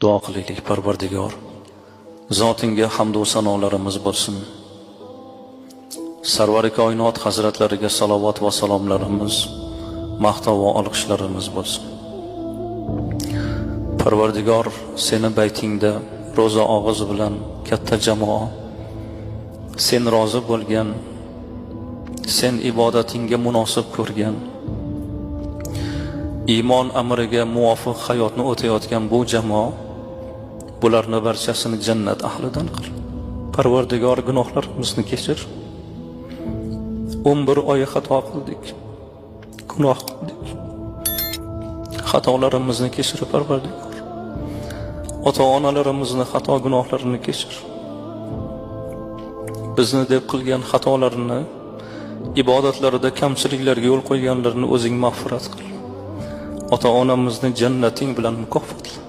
Duo qilaylik. Parvardigor, zotingga hamd va sanolarimiz bo'lsin. Sarvari koinot hazratlariga salovat va salomlarimiz, maqtov va olqishlarimiz bo'lsin. Parvardigor, seni baytingda ro'za og'iz bilan katta jamoa, sen rozi bo'lgan, sen ibodatingga munosib ko'rgan, iymon amriga muvofiq hayotni o'tayotgan bu jamoa, bularni barchasini jannat ahlidan qil. Parvardigor, gunohlarimizni kechir. 11 oy xato qildik, gunoh qildik. Xatolarimizni kechir Parvardigor. Ota-onalarimizni xato gunohlarini kechir. Bizni deb qilgan xatolarni, ibodatlarida kamchiliklarga yo'l qo'yganlarni o'zing mag'firat qil. Ota-onamizni jannating bilan mukofotla.